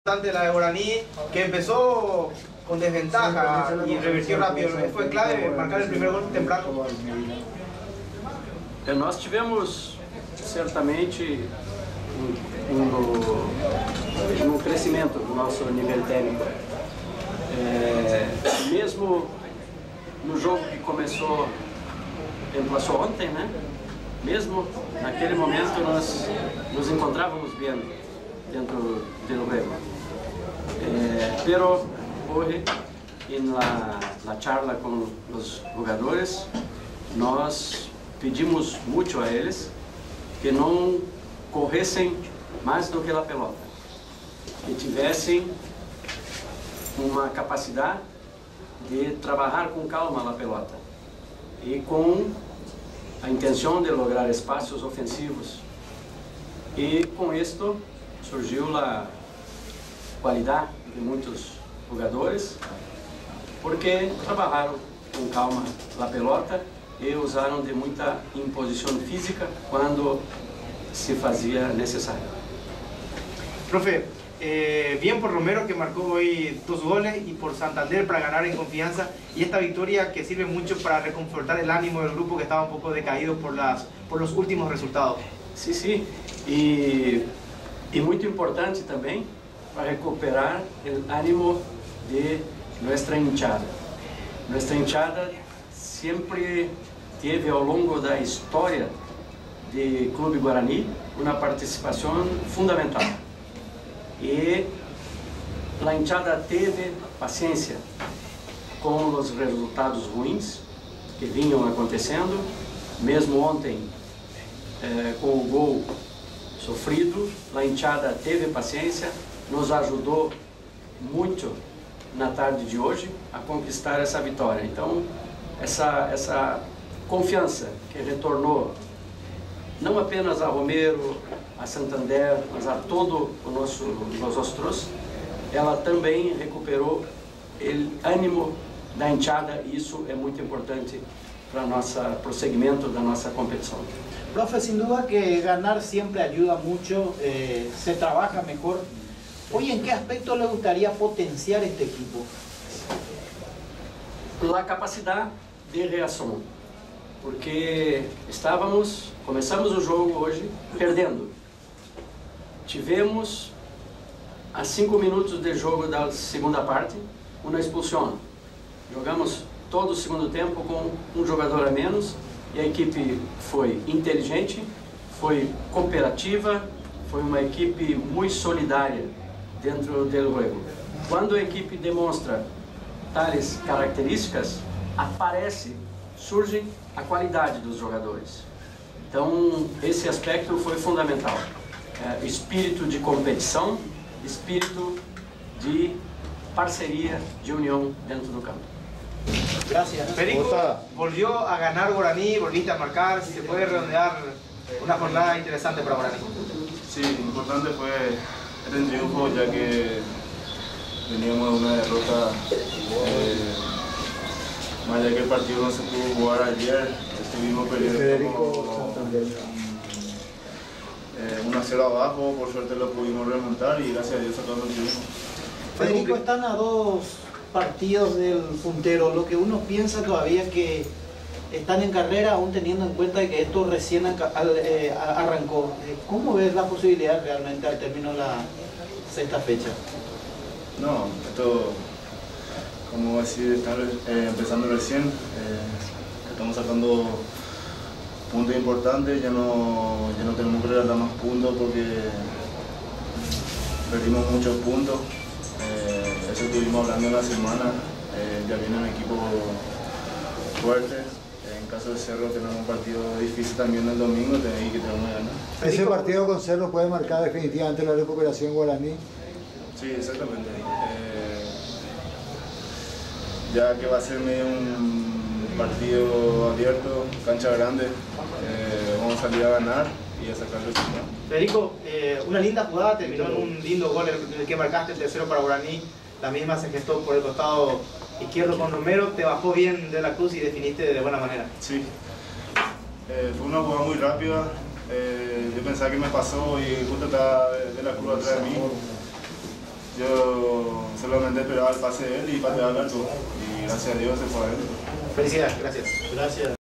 La de Guaraní, que empezó con desventaja y revirtió rápido. Fue clave marcar el primer gol temprano. Nós tivemos certamente um crescimento do nosso nível técnico. Mesmo no jogo que começou ontem, né? Mesmo naquele momento nós nos encontrávamos bem dentro do juego. Pero hoje, na charla com os jogadores, nós pedimos muito a eles que não corressem mais do que a pelota, que tivessem uma capacidade de trabalhar com calma a pelota e com a intenção de lograr espaços ofensivos. E com isto surgiu a qualidade de muitos jogadores, porque trabalharam com calma a pelota e usaram de muita imposição física quando se fazia necessário. Profe, bien por Romero, que marcó hoy 2 goles, y por Santander para ganar en confianza, y esta victoria que sirve mucho para reconfortar el ánimo del grupo que estaba un poco decaído por los últimos resultados. Sí, sí, y muy importante también para recuperar el ánimo de nuestra hinchada. Nuestra hinchada sempre teve ao longo da história do Clube Guarani uma participação fundamental. E a hinchada teve paciência com os resultados ruins que vinham acontecendo, mesmo ontem com o gol sofrido, a hinchada teve paciência, nos ajudou muito na tarde de hoje a conquistar essa vitória. Então, essa confiança que retornou não apenas a Romero, a Santander, mas a todo os nosotros, ela também recuperou o ânimo da hinchada, e isso é muito importante para o nosso prosseguimento da nossa competição. Profe, sin duda que ganar siempre ayuda mucho, se trabaja mejor. Hoy, ¿en qué aspecto le gustaría potenciar este equipo? A capacidade de reação, porque começamos o jogo hoje perdendo. Tivemos, a 5 minutos de jogo da segunda parte, uma expulsão. Jogamos todo o segundo tempo com um jogador a menos, e a equipe foi inteligente, foi cooperativa, foi uma equipe muito solidária dentro do jogo. Quando a equipe demonstra tais características, surge a qualidade dos jogadores. Então, esse aspecto foi fundamental. Espírito de competição, espírito de parceria, de união dentro do campo. Gracias. Perico, volvió a ganar Guaraní, volviste a marcar. Si se puede redondear una jornada interesante para Guaraní. Sí, importante fue este triunfo, ya que veníamos de una derrota, más allá que el partido no se pudo jugar ayer, estuvimos perdiendo 1-0 abajo, por suerte lo pudimos remontar y gracias a Dios sacamos el triunfo. Federico, están a 2 partidos del puntero, lo que uno piensa todavía que están en carrera, aún teniendo en cuenta que esto recién arrancó. ¿Cómo ves la posibilidad realmente al término de la 6ª fecha? No, esto, como decir, está empezando recién, estamos sacando puntos importantes, ya no tenemos que regalar más puntos porque perdimos muchos puntos. Eso estuvimos hablando en la semana, ya viene un equipo fuerte. En caso de Cerro tenemos un partido difícil también el domingo, que tenemos que ganar. ¿Ese partido con Cerro puede marcar definitivamente la recuperación guaraní? Sí, exactamente. Ya que va a ser medio un partido abierto, cancha grande, vamos a salir a ganar y a sacar el resultado. Federico, una linda jugada, terminó en un lindo gol el que marcaste, el tercero para Guaraní. La misma se gestó por el costado izquierdo con Romero, te bajó bien de la cruz y definiste de buena manera. Sí, fue una jugada muy rápida, yo pensaba que me pasó y justo estaba de la cruz atrás de mí. yo solamente esperaba el pase de él y pateaba al arco. Y gracias a Dios se fue adentro. Felicidades, gracias. Gracias.